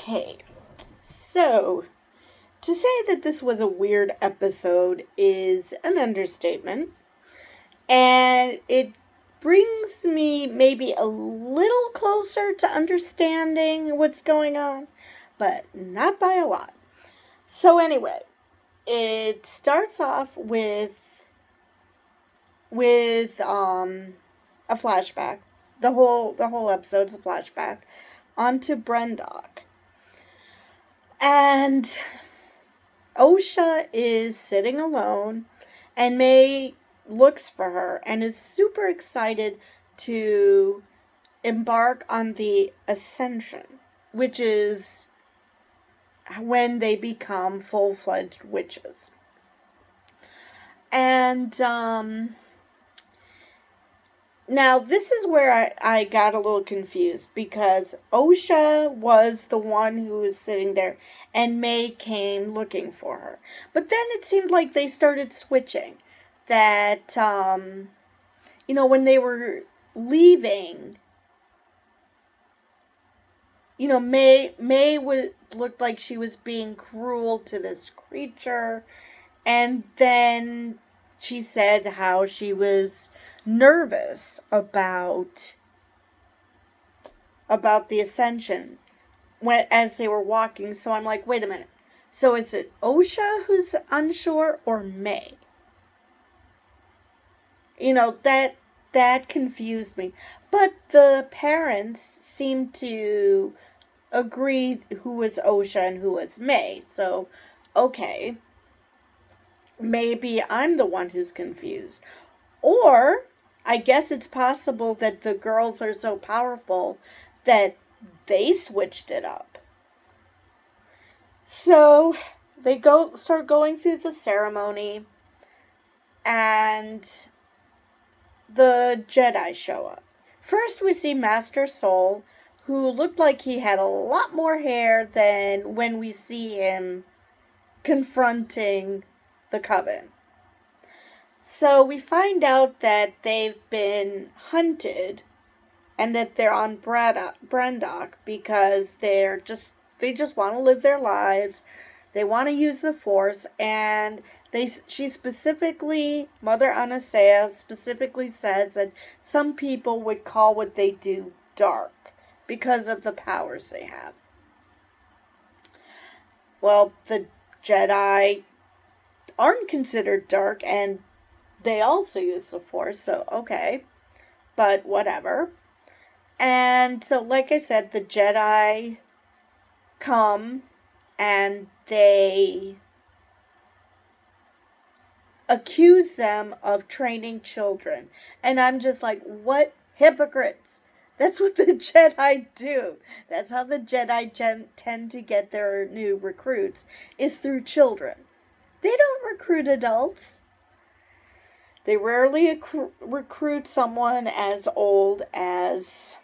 Okay, so to say that this was a weird episode is an understatement, and it brings me maybe a little closer to understanding what's going on, but not by a lot. So anyway, it starts off with a flashback. The whole episode's a flashback onto Brendok. And Osha is sitting alone, and May looks for her and is super excited to embark on the ascension, which is when they become full-fledged witches. And now this is where I got a little confused, because Osha was the one who was sitting there and May came looking for her. But then it seemed like they started switching. That, when they were leaving, May looked like she was being cruel to this creature. And then she said how she was nervous about the ascension as they were walking. So I'm like, wait a minute. So is it Osha who's unsure, or May? That confused me. But the parents seemed to agree who was Osha and who was May. So, okay. Maybe I'm the one who's confused. Or, I guess it's possible that the girls are so powerful that they switched it up. So, they start going through the ceremony, and the Jedi show up. First, we see Master Soul, who looked like he had a lot more hair than when we see him confronting the Coven. So we find out that they've been hunted and that they're on Brendok because they just want to live their lives. They want to use the Force, and she specifically, Mother Anastasia specifically says that some people would call what they do dark because of the powers they have. Well, the Jedi aren't considered dark, and they also use the Force, so okay. But whatever. And so, like I said, the Jedi come and they accuse them of training children. And I'm just like, what hypocrites? That's what the Jedi do. That's how the Jedi tend to get their new recruits, is through children. They don't recruit adults. They rarely recruit someone as old as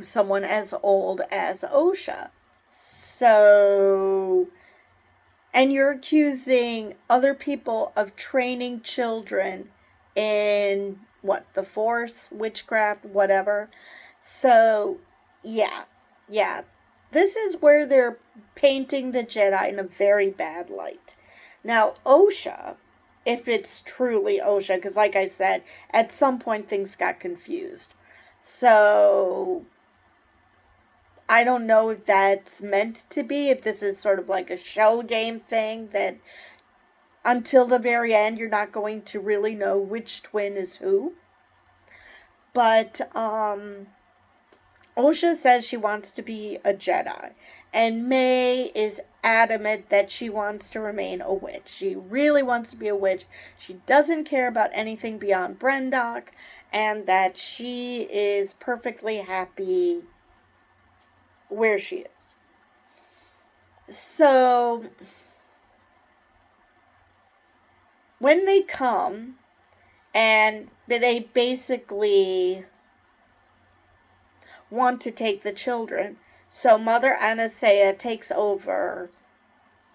Osha. So, and you're accusing other people of training children in the Force, witchcraft, whatever. So, yeah. This is where they're painting the Jedi in a very bad light. Now, Osha, if it's truly Osha, because like I said, at some point things got confused. So, I don't know if that's meant to be, if this is sort of like a shell game thing, that until the very end you're not going to really know which twin is who. But, Osha says she wants to be a Jedi, and May is adamant that she wants to remain a witch. She really wants to be a witch. She doesn't care about anything beyond Brendok, and that she is perfectly happy where she is. So, when they come, and they basically want to take the children, so Mother Anastasia takes over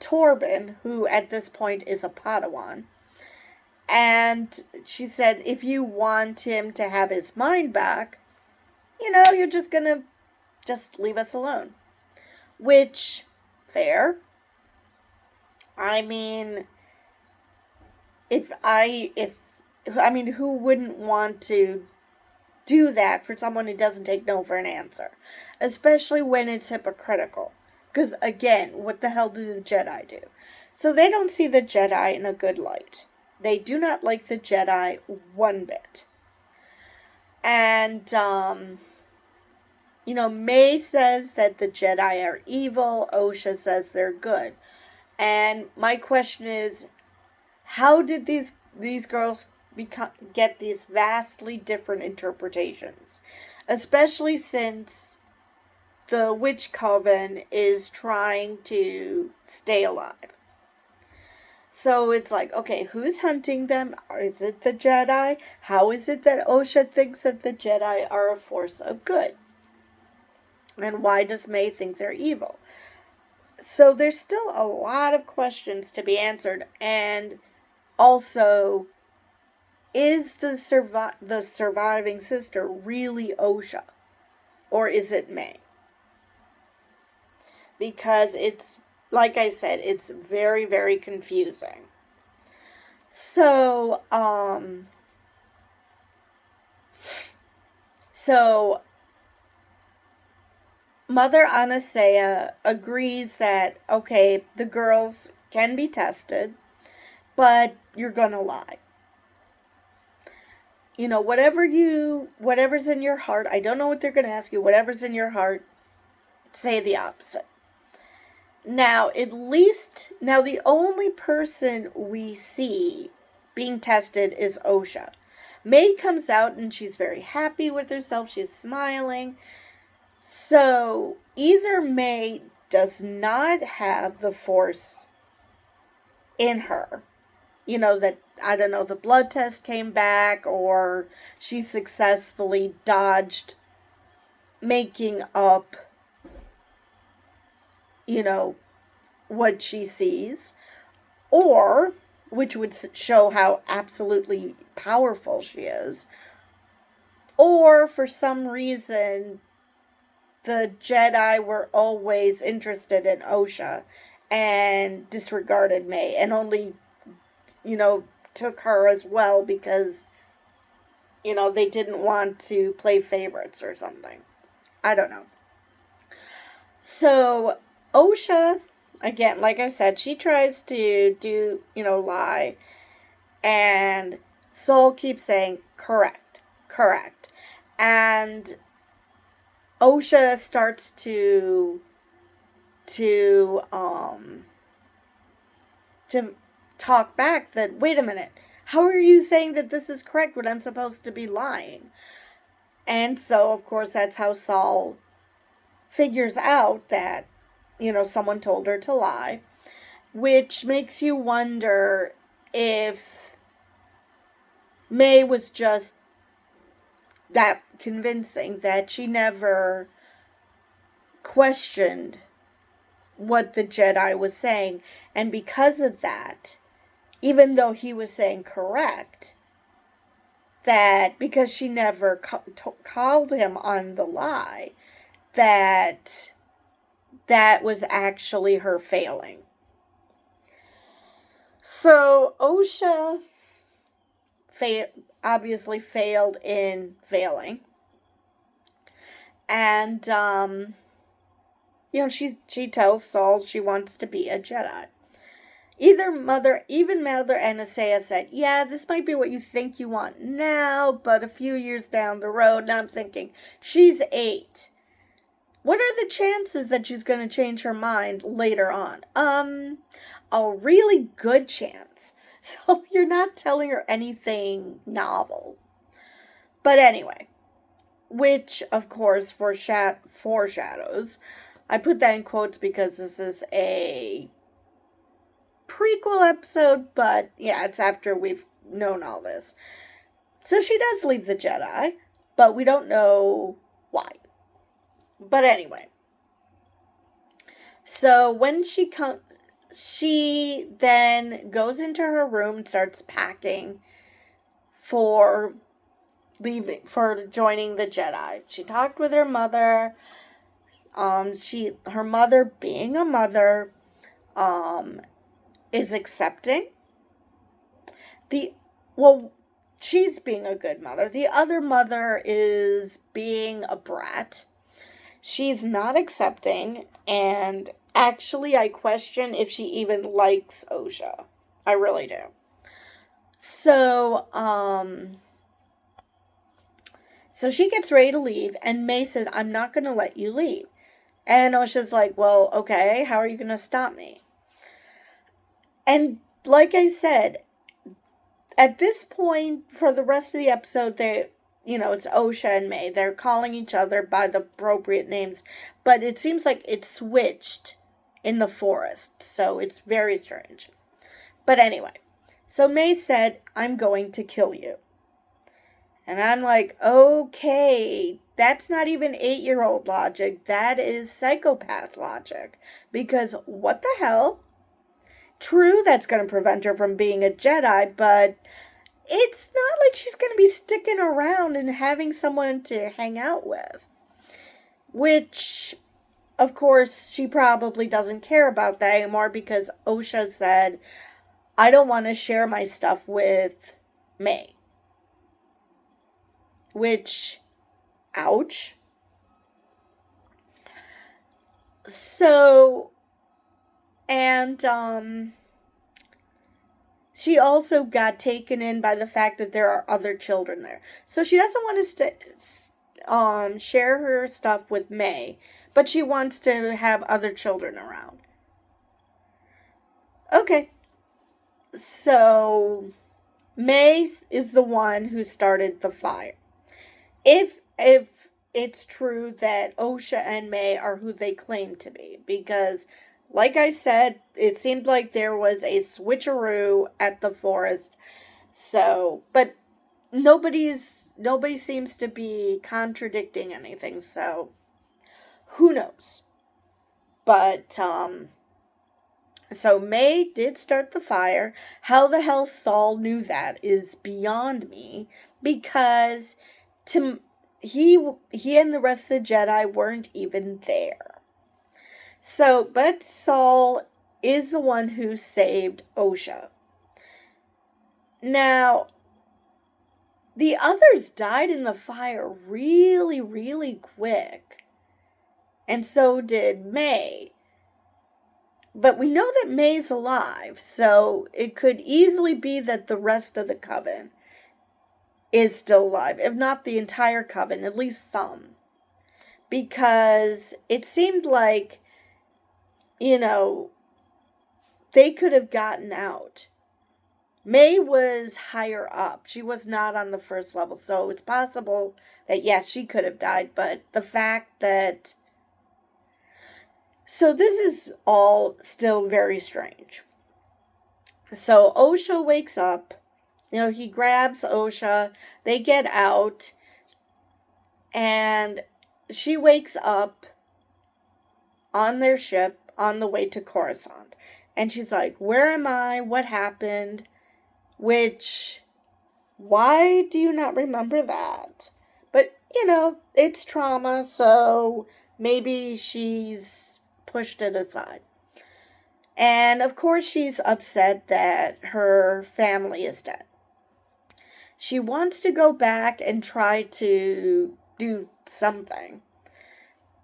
Torben, who at this point is a Padawan, and she said, if you want him to have his mind back, you're just gonna leave us alone. which, fair. I mean, who wouldn't want to do that for someone who doesn't take no for an answer? Especially when it's hypocritical. Because, again, what the hell do the Jedi do? So they don't see the Jedi in a good light. They do not like the Jedi one bit. And, May says that the Jedi are evil. Osha says they're good. And my question is, how did these girls get these vastly different interpretations? Especially since the Witch Coven is trying to stay alive. So it's like, okay, who's hunting them? Is it the Jedi? How is it that Osha thinks that the Jedi are a force of good? And why does May think they're evil? So there's still a lot of questions to be answered. And also, is the surviving sister really Osha? Or is it May? Because it's, like I said, it's very, very confusing. So, Mother Anasea agrees that, okay, the girls can be tested, but you're gonna lie. Whatever's in your heart, I don't know what they're gonna ask you, whatever's in your heart, say the opposite. Now, the only person we see being tested is Osha. May comes out and she's very happy with herself. She's smiling. So, either May does not have the Force in her. That, I don't know, the blood test came back, or she successfully dodged making up what she sees, or, which would show how absolutely powerful she is, or for some reason the Jedi were always interested in Osha and disregarded May and only, took her as well because, they didn't want to play favorites or something. I don't know. So, Osha, again, like I said, she tries to do, lie. And Soul keeps saying, correct. And Osha starts to talk back that, wait a minute, how are you saying that this is correct when I'm supposed to be lying? And so, of course, that's how Saul figures out that, someone told her to lie, which makes you wonder if May was just that convincing that she never questioned what the Jedi was saying. And because of that, even though he was saying correct, that because she never called him on the lie, that was actually her failing. So Osha obviously failed in failing. And, she tells Saul she wants to be a Jedi. Even Mother Anasea said, yeah, this might be what you think you want now, but a few years down the road, now I'm thinking, she's 8. What are the chances that she's going to change her mind later on? A really good chance. So you're not telling her anything novel. But anyway, which, of course, foreshadows. I put that in quotes because this is a prequel episode, but yeah, it's after we've known all this. So she does leave the Jedi, but we don't know why. But anyway. So when she comes, she then goes into her room and starts packing for joining the Jedi. She talked with her mother. Her mother, being a mother, is accepting. Well, she's being a good mother. The other mother is being a brat. She's not accepting, and actually, I question if she even likes Osha. I really do. So, so she gets ready to leave, and May says, I'm not going to let you leave. And Osha's like, well, okay, how are you going to stop me? And like I said, at this point, for the rest of the episode, it's Osha and May. They're calling each other by the appropriate names, but it seems like it switched in the forest, so it's very strange. But anyway, so May said, I'm going to kill you. And I'm like, okay, that's not even 8-year-old logic. That is psychopath logic. Because what the hell? True, that's going to prevent her from being a Jedi, but it's not like she's going to be sticking around and having someone to hang out with. Which, of course, she probably doesn't care about that anymore because Osha said, I don't want to share my stuff with May. Which, ouch. So, and, she also got taken in by the fact that there are other children there. So she doesn't want to share her stuff with May, but she wants to have other children around. Okay. So, May is the one who started the fire. If it's true that Osha and May are who they claim to be, because like I said, it seemed like there was a switcheroo at the forest. So, but nobody seems to be contradicting anything, so who knows? But so May did start the fire. How the hell Saul knew that is beyond me, because he and the rest of the Jedi weren't even there. So, but Saul is the one who saved Osha. Now, the others died in the fire really, really quick. And so did May. But we know that May's alive, so it could easily be that the rest of the coven is still alive. If not the entire coven, at least some. Because it seemed like, they could have gotten out. May was higher up. She was not on the first level. So it's possible that, yes, she could have died. But the fact that... So this is all still very strange. So Osha wakes up. He grabs Osha. They get out. And she wakes up on their ship on the way to Coruscant. And she's like, where am I? What happened? Which, why do you not remember that? But, it's trauma, so maybe she's pushed it aside. And, of course, she's upset that her family is dead. She wants to go back and try to do something.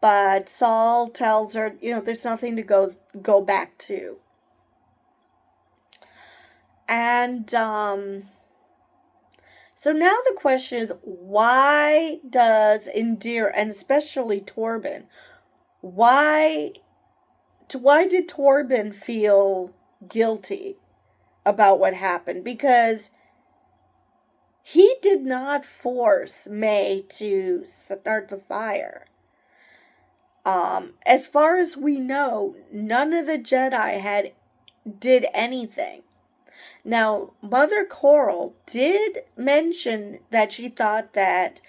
But Saul tells her, there's nothing to go back to. And, so now the question is, why does Indira, and especially Torben, why did Torben feel guilty about what happened? Because he did not force May to start the fire. As far as we know, none of the Jedi did anything. Now, Mother Coral did mention that she thought that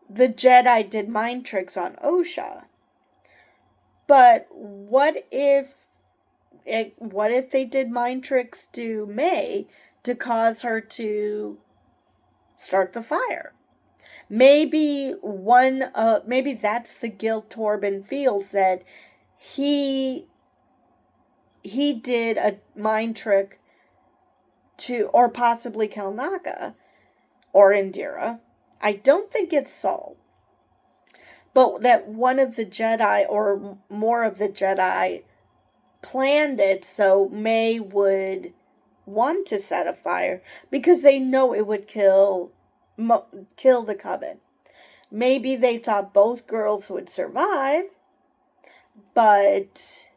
the Jedi did mind tricks on Osha. But what if they did mind tricks to May to cause her to start the fire? Maybe maybe that's the guilt Torben feels, that he did a mind trick to, or possibly Kalnaka, or Indira. I don't think it's Saul. But that one of the Jedi, or more of the Jedi, planned it so May would want to set a fire, because they know it would kill the Coven. Maybe they thought both girls would survive, but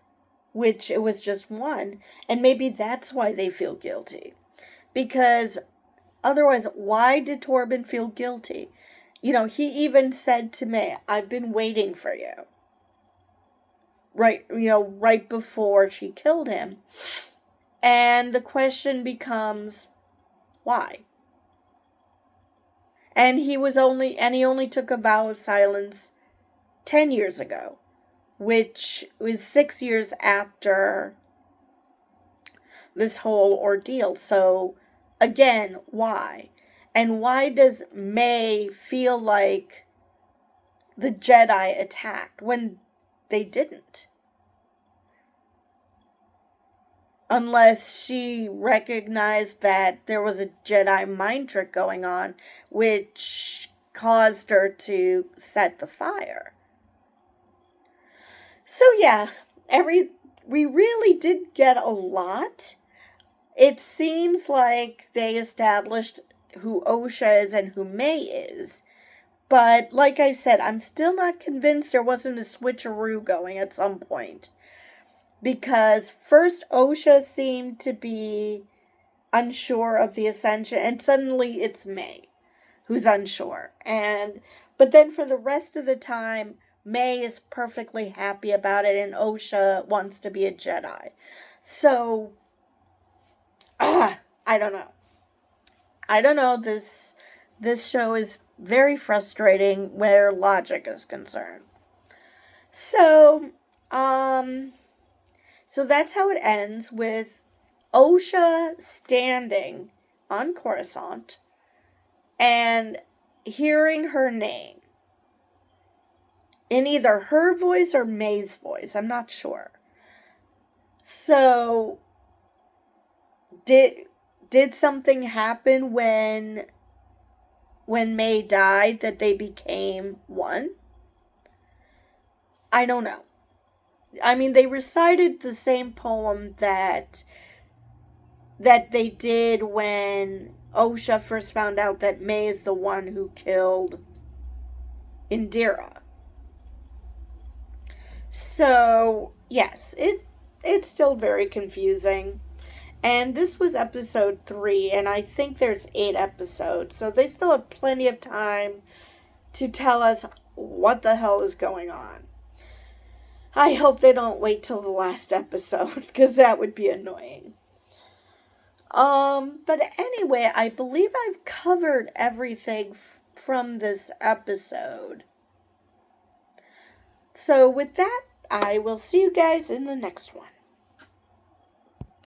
which it was just one, and maybe that's why they feel guilty. Because otherwise, why did Torben feel guilty? You know, he even said to May, I've been waiting for you. Right before she killed him. And the question becomes, why? And he only took a vow of silence 10 years ago, which was 6 years after this whole ordeal. So, again, why? And why does May feel like the Jedi attacked when they didn't? Unless she recognized that there was a Jedi mind trick going on, which caused her to set the fire. So yeah, we really did get a lot. It seems like they established who Osha is and who May is. But like I said, I'm still not convinced there wasn't a switcheroo going at some point. Because first Osha seemed to be unsure of the ascension, and suddenly it's May who's unsure. But then for the rest of the time, May is perfectly happy about it, and Osha wants to be a Jedi. So, I don't know. I don't know. This show is very frustrating where logic is concerned. So that's how it ends, with Osha standing on Coruscant and hearing her name in either her voice or May's voice. I'm not sure. So, did something happen when May died that they became one? I don't know. I mean, they recited the same poem that they did when Osha first found out that May is the one who killed Indira. So, yes, it's still very confusing. And this was episode 3, and I think there's 8 episodes, so they still have plenty of time to tell us what the hell is going on. I hope they don't wait till the last episode, because that would be annoying. But anyway, I believe I've covered everything from this episode. So with that, I will see you guys in the next one.